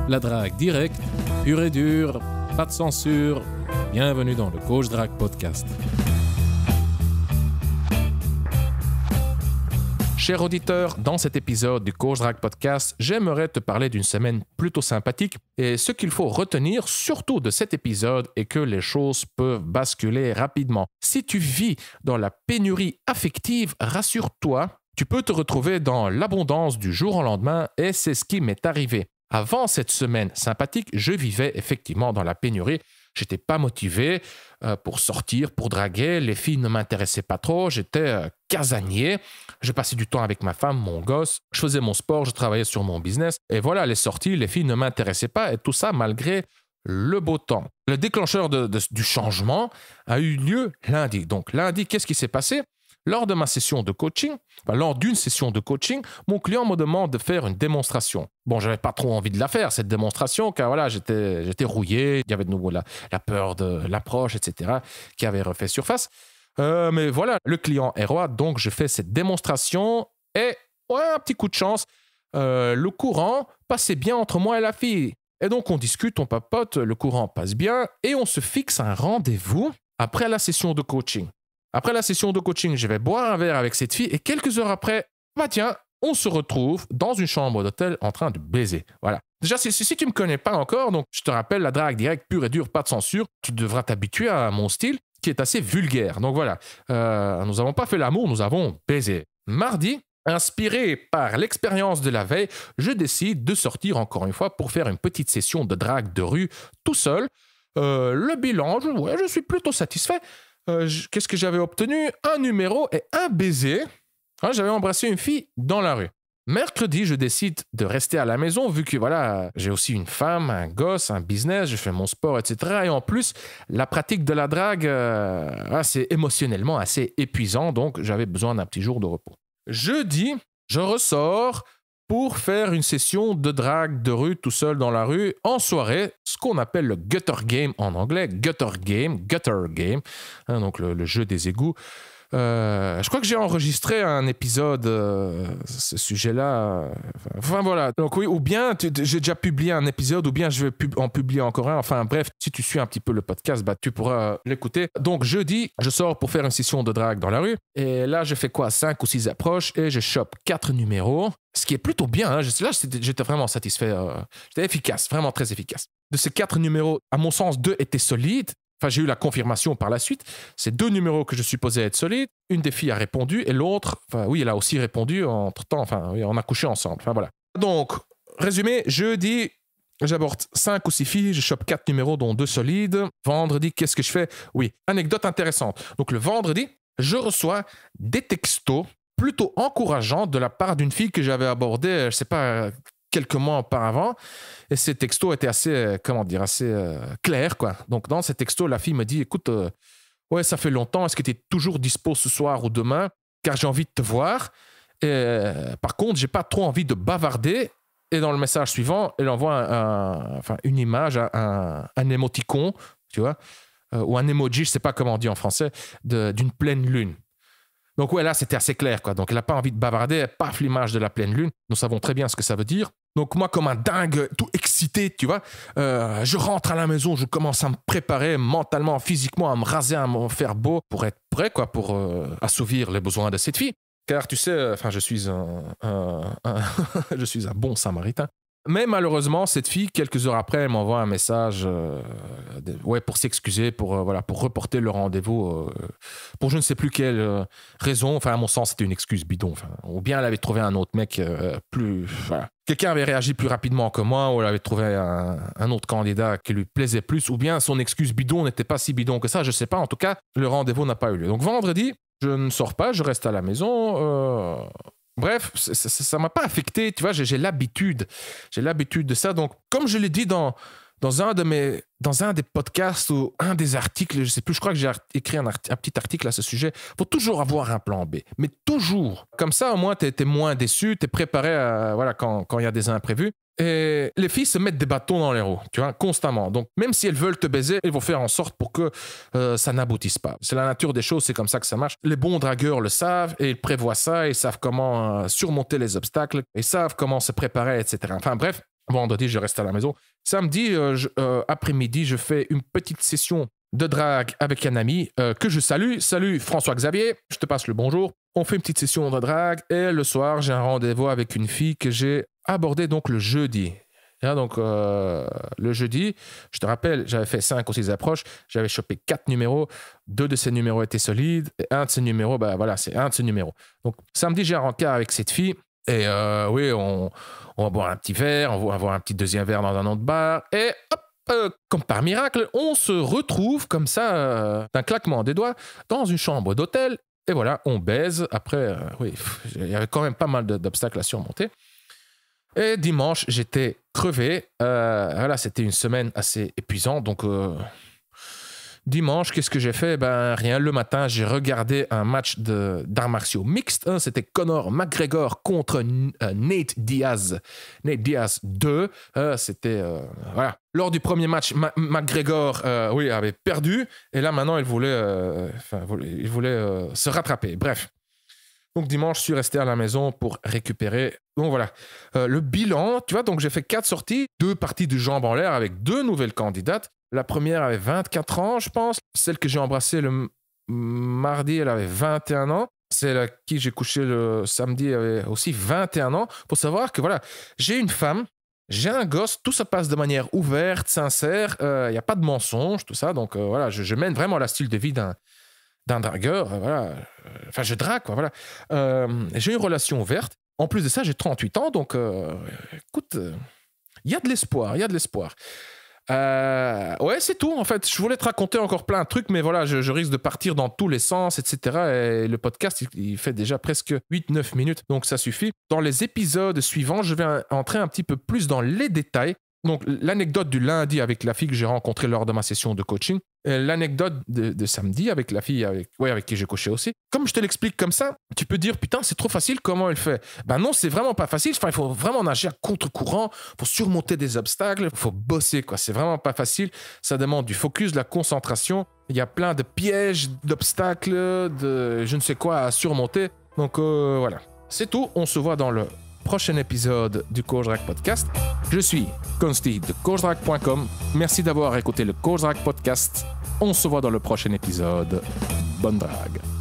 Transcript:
La drague directe, pure et dure, pas de censure. Bienvenue dans le Coach Drague Podcast. Cher auditeur, dans cet épisode du Coach Drague Podcast, j'aimerais te parler d'une semaine plutôt sympathique. Et ce qu'il faut retenir, surtout de cet épisode, est que les choses peuvent basculer rapidement. Si tu vis dans la pénurie affective, rassure-toi, tu peux te retrouver dans l'abondance du jour au lendemain et c'est ce qui m'est arrivé. Avant cette semaine sympathique, je vivais effectivement dans la pénurie. J'étais pas motivé pour sortir, pour draguer. Les filles ne m'intéressaient pas trop. J'étais casanier. Je passais du temps avec ma femme, mon gosse. Je faisais mon sport, je travaillais sur mon business. Et voilà, les sorties, les filles ne m'intéressaient pas. Et tout ça malgré le beau temps. Le déclencheur du changement a eu lieu lundi. Donc lundi, qu'est-ce qui s'est passé? Lors d'une session de coaching, mon client me demande de faire une démonstration. Bon, je n'avais pas trop envie de la faire, cette démonstration, car voilà, j'étais rouillé. Il y avait de nouveau la peur de l'approche, etc., qui avait refait surface. Mais voilà, le client est roi, donc je fais cette démonstration et, un petit coup de chance, le courant passait bien entre moi et la fille. Et donc, on discute, on papote, le courant passe bien et on se fixe un rendez-vous après la session de coaching. Après la session de coaching, je vais boire un verre avec cette fille et quelques heures après, on se retrouve dans une chambre d'hôtel en train de baiser. Voilà. Déjà, si tu ne me connais pas encore, donc je te rappelle, la drague directe, pure et dure, pas de censure, tu devras t'habituer à mon style qui est assez vulgaire. Donc voilà, nous n'avons pas fait l'amour, nous avons baisé. Mardi, inspiré par l'expérience de la veille, je décide de sortir encore une fois pour faire une petite session de drague de rue tout seul. Le bilan, je suis plutôt satisfait. Qu'est-ce que j'avais obtenu? Un numéro et un baiser. J'avais embrassé une fille dans la rue. Mercredi, je décide de rester à la maison vu que voilà, j'ai aussi une femme, un gosse, un business, je fais mon sport, etc. Et en plus, la pratique de la drague, c'est émotionnellement assez épuisant, donc j'avais besoin d'un petit jour de repos. Jeudi, je ressors pour faire une session de drague de rue tout seul dans la rue en soirée, ce qu'on appelle le gutter game en anglais, gutter game, donc le jeu des égouts. Je crois que j'ai enregistré un épisode ce sujet-là. Enfin voilà. Donc oui, ou bien j'ai déjà publié un épisode, ou bien je vais en publier encore un. Enfin bref, si tu suis un petit peu le podcast, tu pourras l'écouter. Donc jeudi, je sors pour faire une session de drague dans la rue. Et là, je fais 5 ou 6 approches et je chope 4 numéros. Ce qui est plutôt bien. Là, j'étais vraiment satisfait. J'étais efficace, vraiment très efficace. De ces 4 numéros, à mon sens, 2 étaient solides. Enfin, j'ai eu la confirmation par la suite. C'est 2 numéros que je supposais être solides. Une des filles a répondu et l'autre, elle a aussi répondu entre-temps. On a couché ensemble. Voilà. Donc, résumé, jeudi, j'aborde 5 ou 6 filles, je chope 4 numéros, dont 2 solides. Vendredi, qu'est-ce que je fais? Oui, anecdote intéressante. Donc, le vendredi, je reçois des textos plutôt encourageants de la part d'une fille que j'avais abordée, je ne sais pas, quelques mois auparavant. Et ces textos étaient assez clairs, quoi. Donc, dans ces textos, la fille me dit, écoute, ça fait longtemps, est-ce que tu es toujours dispo ce soir ou demain? Car j'ai envie de te voir. Et, par contre, j'ai pas trop envie de bavarder. Et dans le message suivant, elle envoie une image, un émoticon, tu vois, ou un emoji, je sais pas comment on dit en français, d'une pleine lune. Donc là, c'était assez clair, quoi. Donc, elle n'a pas envie de bavarder, paf, l'image de la pleine lune. Nous savons très bien ce que ça veut dire. Donc, moi, comme un dingue, tout excité, tu vois, je rentre à la maison, je commence à me préparer mentalement, physiquement, à me raser, à me faire beau pour être prêt, quoi, pour assouvir les besoins de cette fille. Car tu sais, je suis je suis un bon samaritain. Mais malheureusement, cette fille, quelques heures après, elle m'envoie un message pour s'excuser, pour reporter le rendez-vous, pour je ne sais plus quelle raison. Enfin, à mon sens, c'était une excuse bidon. Ou bien elle avait trouvé un autre mec plus... Voilà. Quelqu'un avait réagi plus rapidement que moi, ou elle avait trouvé un autre candidat qui lui plaisait plus, ou bien son excuse bidon n'était pas si bidon que ça, je ne sais pas. En tout cas, le rendez-vous n'a pas eu lieu. Donc vendredi, je ne sors pas, je reste à la maison... Bref, ça m'a pas affecté, tu vois, j'ai l'habitude de ça. Donc, comme je l'ai dit dans un des podcasts ou un des articles, je sais plus, je crois que j'ai écrit un petit article à ce sujet, faut toujours avoir un plan B, mais toujours. Comme ça, au moins, t'es moins déçu, t'es préparé quand il y a des imprévus. Et les filles se mettent des bâtons dans les roues, tu vois, constamment. Donc, même si elles veulent te baiser, elles vont faire en sorte pour que ça n'aboutisse pas. C'est la nature des choses, c'est comme ça que ça marche. Les bons dragueurs le savent et ils prévoient ça, ils savent comment surmonter les obstacles, ils savent comment se préparer, etc. Enfin bref, Vendredi, je reste à la maison. Samedi, après-midi, je fais une petite session de drague avec un ami que je salue. Salut François-Xavier, je te passe le bonjour. On fait une petite session de drague et le soir, j'ai un rendez-vous avec une fille que j'ai abordée donc le jeudi. Et donc, le jeudi, je te rappelle, j'avais fait 5 ou 6 approches, j'avais chopé 4 numéros, 2 de ces numéros étaient solides, et un de ces numéros, ben voilà, c'est un de ces numéros. Donc, samedi, j'ai un rencard avec cette fille, et oui, on va boire un petit verre, on va avoir un petit deuxième verre dans un autre bar, et hop, comme par miracle, on se retrouve comme ça, d'un claquement des doigts, dans une chambre d'hôtel, et voilà, on baise. Après, oui, il y avait quand même pas mal d'obstacles à surmonter. Et dimanche, j'étais crevé. Voilà, c'était une semaine assez épuisante. Donc, dimanche, qu'est-ce que j'ai fait? Ben, rien. Le matin, j'ai regardé un match d'arts martiaux mixtes. C'était Conor McGregor contre Nate Diaz. Nate Diaz 2. C'était... voilà. Lors du premier match, McGregor oui, avait perdu. Et là, maintenant, il voulait se rattraper. Bref. Donc dimanche, je suis resté à la maison pour récupérer. Donc voilà, le bilan, tu vois, donc j'ai fait 4 sorties, 2 parties de jambes en l'air avec 2 nouvelles candidates. La première avait 24 ans, je pense. Celle que j'ai embrassée le mardi, elle avait 21 ans. Celle à qui j'ai couché le samedi avait aussi 21 ans. Pour savoir que voilà, j'ai une femme, j'ai un gosse, tout se passe de manière ouverte, sincère, il n'y a pas de mensonge, tout ça. Donc voilà, je mène vraiment la style de vie d'un dragueur, voilà. Enfin, je drague, quoi, voilà. J'ai une relation ouverte. En plus de ça, j'ai 38 ans, donc écoute, il y a de l'espoir, il y a de l'espoir. Ouais, c'est tout, en fait. Je voulais te raconter encore plein de trucs, mais voilà, je risque de partir dans tous les sens, etc. Et le podcast, il fait déjà presque 8-9 minutes, donc ça suffit. Dans les épisodes suivants, je vais entrer un petit peu plus dans les détails. Donc, l'anecdote du lundi avec la fille que j'ai rencontrée lors de ma session de coaching. L'anecdote de samedi avec la fille avec qui j'ai coaché aussi. Comme je te l'explique comme ça, tu peux dire, putain, c'est trop facile, comment elle fait? Ben non, c'est vraiment pas facile. Enfin, il faut vraiment nager à contre-courant, il faut surmonter des obstacles, il faut bosser, quoi. C'est vraiment pas facile. Ça demande du focus, de la concentration. Il y a plein de pièges, d'obstacles, de je ne sais quoi à surmonter. Donc, voilà. C'est tout. On se voit dans le prochain épisode du Coach Drague Podcast. Je suis Consti de CoachDrague.com. Merci d'avoir écouté le Coach Drague Podcast. On se voit dans le prochain épisode. Bonne drague.